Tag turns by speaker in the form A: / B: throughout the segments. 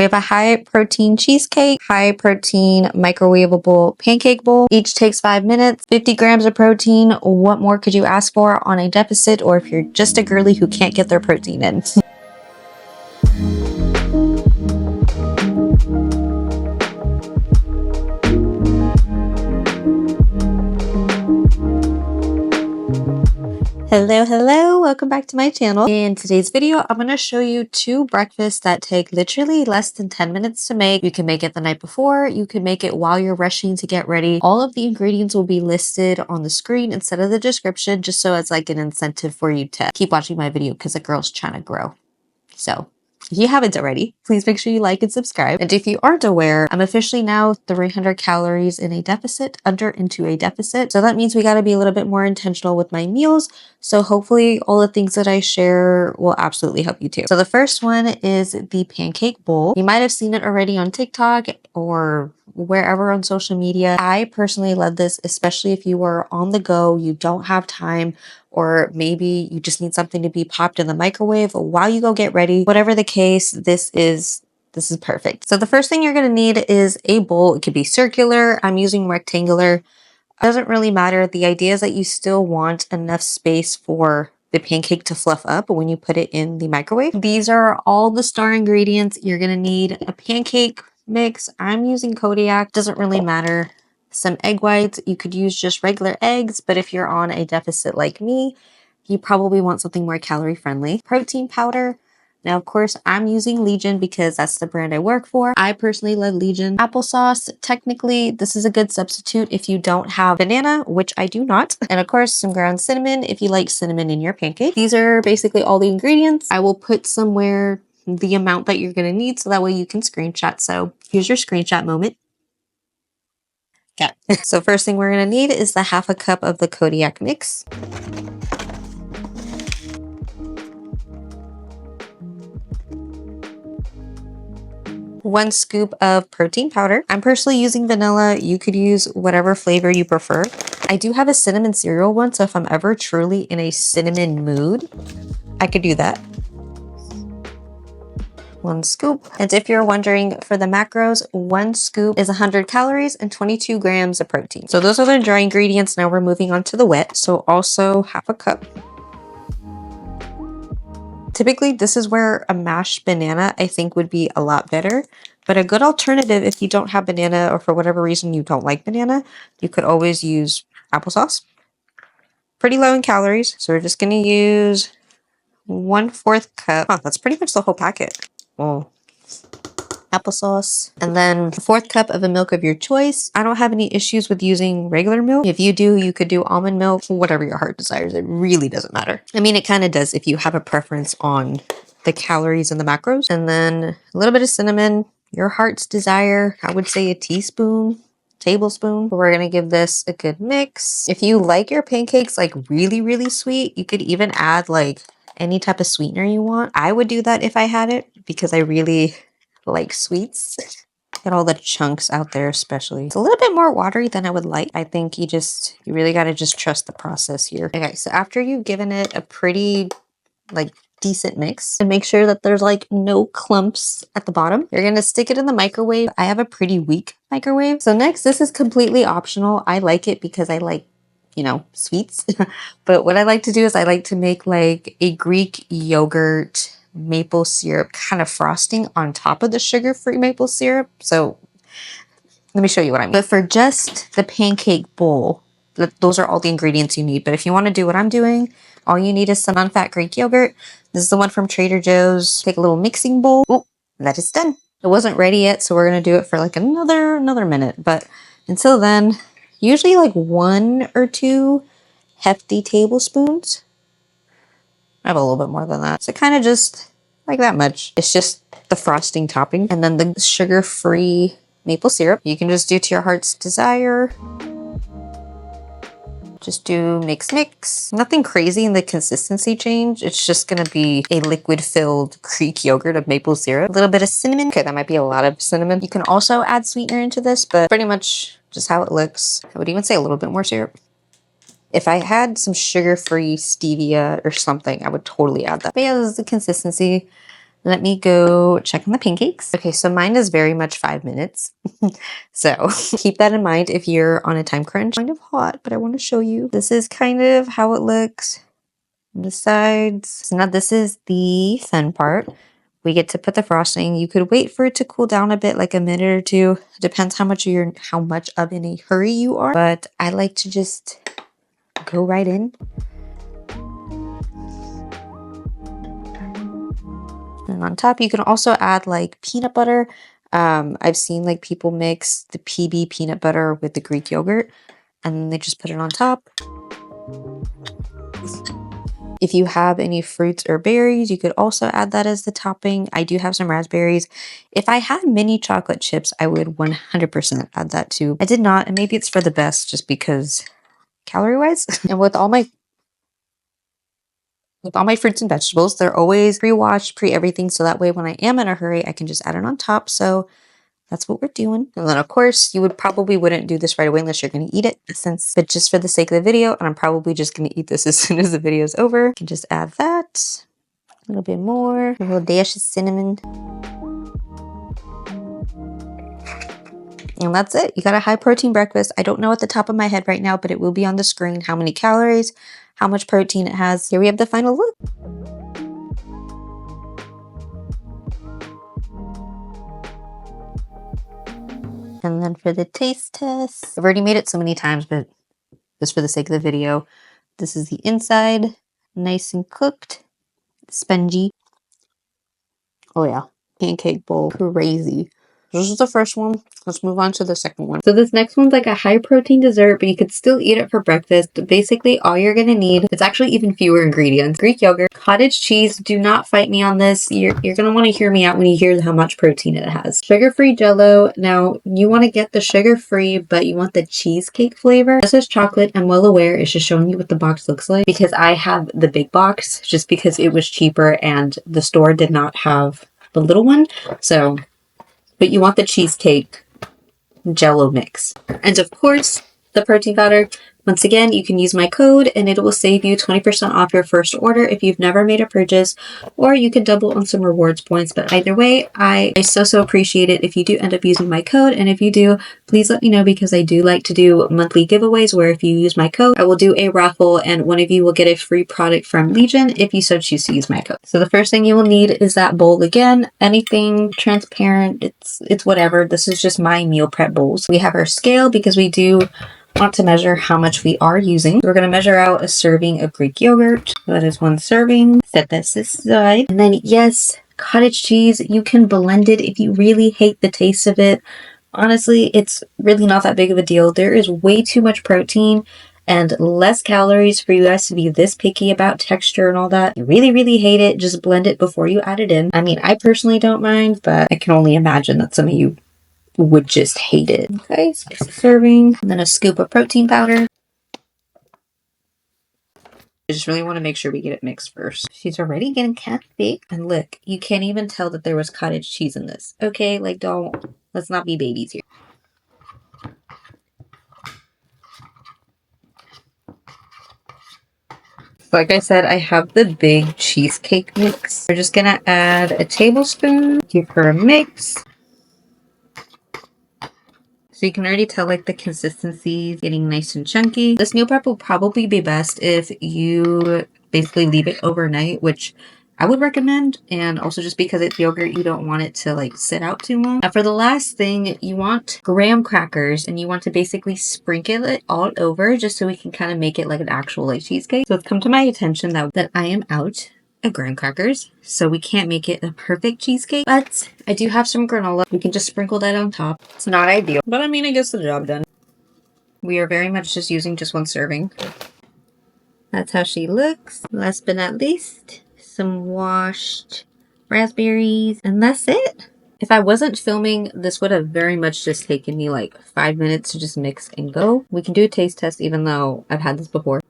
A: We have a high protein cheesecake, high protein microwavable pancake bowl. Each takes 5 minutes, 50 grams of protein. What more could you ask for on a deficit, or if you're just a girly who can't get their protein in? Hello, welcome back to my channel. In today's video, I'm going to show you 2 breakfasts that take literally less than 10 minutes to make. You can make it the night before, you can make it while you're rushing to get ready. All of the ingredients will be listed on the screen instead of the description, just so it's like an incentive for you to keep watching my video because the girl's trying to grow. So if you haven't already, please make sure you like and subscribe. And if you aren't aware, I'm officially now 300 calories in a deficit, into a deficit. So that means we got to be a little bit more intentional with my meals. So hopefully all the things that I share will absolutely help you too. So the first one is the pancake bowl. You might have seen it already on TikTok or wherever on social media. I personally love this, especially if you are on the go, you don't have time, or maybe you just need something to be popped in the microwave while you go get ready. Whatever the case, this is perfect. So the first thing you're going to need is a bowl. It could be circular. I'm using rectangular. It doesn't really matter. The idea is that you still want enough space for the pancake to fluff up when you put it in the microwave. These are all the star ingredients. You're going to need a pancake mix. I'm using Kodiak. Doesn't really matter. Some egg whites. You could use just regular eggs, but if you're on a deficit like me, you probably want something more calorie friendly. Protein powder. Now, of course, I'm using Legion because that's the brand I work for. I personally love Legion. Applesauce, technically, this is a good substitute if you don't have banana, which I do not. And of course, some ground cinnamon if you like cinnamon in your pancake. These are basically all the ingredients. I will put somewhere the amount that you're going to need so that way you can screenshot. So here's your screenshot moment. Yeah. So first thing we're going to need is the 1/2 cup of the Kodiak mix. One scoop of protein powder. I'm personally using vanilla. You could use whatever flavor you prefer. I do have a cinnamon cereal one, so if I'm ever truly in a cinnamon mood, I could do that. 1 scoop. And if you're wondering for the macros, 1 scoop is 100 calories and 22 grams of protein. So those are the dry ingredients. Now we're moving on to the wet. So also 1/2 cup. Typically, this is where a mashed banana, I think, would be a lot better. But a good alternative if you don't have banana or for whatever reason you don't like banana, you could always use applesauce. Pretty low in calories. So we're just going to use 1/4 cup. Oh, that's pretty much the whole packet. Oh. Applesauce, and then 1/4 cup of the milk of your choice. I don't have any issues with using regular milk. If you do, you could do almond milk, whatever your heart desires. It really doesn't matter. I mean, it kind of does if you have a preference on the calories and the macros. And then a little bit of cinnamon, your heart's desire. I would say a tablespoon. We're going to give this a good mix. If you like your pancakes like really, really sweet, you could even add like any type of sweetener you want. I would do that if I had it because I really like sweets. Get all the chunks out there, especially. It's a little bit more watery than I would like. I think you really got to just trust the process here. Okay, so after you've given it a pretty like decent mix and make sure that there's like no clumps at the bottom, you're going to stick it in the microwave. I have a pretty weak microwave. So next, this is completely optional. I like it because I like, you know, sweets. But what I like to do is I like to make like a Greek yogurt maple syrup kind of frosting on top of the sugar-free maple syrup. So let me show you what I mean. But for just the pancake bowl, those are all the ingredients you need. But if you want to do what I'm doing, all you need is some non-fat Greek yogurt. This is the one from Trader Joe's. Take a little mixing bowl. Oh, that is done. It wasn't ready yet, so we're going to do it for like another minute. But until then, usually like 1 or 2 hefty tablespoons. I have a little bit more than that. So kind of just like that much. It's just the frosting topping. And then the sugar-free maple syrup. You can just do to your heart's desire. Just do mix. Nothing crazy in the consistency change. It's just going to be a liquid-filled Greek yogurt of maple syrup. A little bit of cinnamon. Okay, that might be a lot of cinnamon. You can also add sweetener into this, but pretty much just how it looks. I would even say a little bit more syrup. If I had some sugar-free stevia or something, I would totally add that. But yeah, this is the consistency. Let me go check on the pancakes. Okay, so mine is very much 5 minutes. So keep that in mind if you're on a time crunch. Kind of hot, but I want to show you. This is kind of how it looks on the sides. So now this is the fun part. We get to put the frosting. You could wait for it to cool down a bit, like a minute or two. Depends how much of in a hurry you are. But I like to just go right in. And on top, you can also add like peanut butter. I've seen like people mix the PB peanut butter with the Greek yogurt, and then they just put it on top. If you have any fruits or berries, you could also add that as the topping. I do have some raspberries. If I had mini chocolate chips, I would 100% add that too. I did not, and maybe it's for the best just because calorie-wise. And with all my fruits and vegetables, they're always pre-washed, pre-everything, so that way when I am in a hurry, I can just add it on top. So that's what we're doing. And then of course, you wouldn't do this right away unless you're going to eat it, but just for the sake of the video, and I'm probably just going to eat this as soon as the video is over, you can just add that, a little bit more, a little dash of cinnamon. And that's it. You got a high protein breakfast. I don't know at the top of my head right now, but it will be on the screen how many calories, how much protein it has. Here we have the final look. And then for the taste test, I've already made it so many times, but just for the sake of the video, this is the inside, nice and cooked, spongy. Oh yeah, pancake bowl, crazy. This is the first one. Let's move on to the second one. So this next one's like a high protein dessert, but you could still eat it for breakfast. Basically, all you're gonna need, it's actually even fewer ingredients. Greek yogurt, cottage cheese. Do not fight me on this. You're gonna want to hear me out when you hear how much protein it has. Sugar-free jello. Now, you want to get the sugar-free, but you want the cheesecake flavor. This is chocolate. I'm well aware. It's just showing you what the box looks like because I have the big box just because it was cheaper and the store did not have the little one. So, but you want the cheesecake jello mix. And of course, the protein powder. Once again, you can use my code and it will save you 20% off your first order if you've never made a purchase, or you could double on some rewards points. But either way, I so appreciate it if you do end up using my code. And if you do, please let me know because I do like to do monthly giveaways where if you use my code, I will do a raffle and one of you will get a free product from Legion if you so choose to use my code. So the first thing you will need is that bowl again. Anything transparent, it's whatever. This is just my meal prep bowls. We have our scale because we do want to measure how much we are using. We're going to measure out a serving of Greek yogurt. So that is 1 serving. Set this aside. And then yes, cottage cheese. You can blend it if you really hate the taste of it. Honestly, it's really not that big of a deal. There is way too much protein and less calories for you guys to be this picky about texture and all that. You really hate it, just blend it before you add it in. I mean, I personally don't mind, but I can only imagine that some of you would just hate it. Okay, so it's a serving, and then a scoop of protein powder. I just really want to make sure we get it mixed first. She's already getting kind of big. And look, you can't even tell that there was cottage cheese in this. Okay, like let's not be babies here. Like I said, I have the big cheesecake mix. We're just gonna add a tablespoon, give her a mix. So you can already tell like the consistency is getting nice and chunky. This meal prep will probably be best if you basically leave it overnight, which I would recommend. And also just because it's yogurt, you don't want it to like sit out too long. Now for the last thing, you want graham crackers and you want to basically sprinkle it all over just so we can kind of make it like an actual like cheesecake. So it's come to my attention that I am out of graham crackers, so we can't make it a perfect cheesecake, but I do have some granola. We can just sprinkle that on top. It's not ideal, but I mean, it gets the job done. We are very much just using just 1 serving. That's how she looks. Last but not least, some washed raspberries, and that's it. If I wasn't filming, this would have very much just taken me like 5 minutes to just mix and go. We can do a taste test even though I've had this before.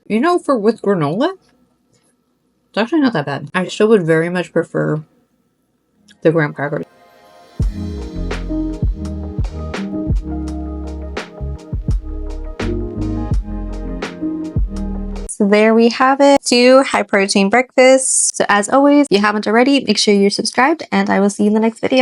A: You know, with granola, it's actually not that bad. I still would very much prefer the graham crackers. there we have it. 2 high protein breakfasts. So as always, if you haven't already, make sure you're subscribed and I will see you in the next video.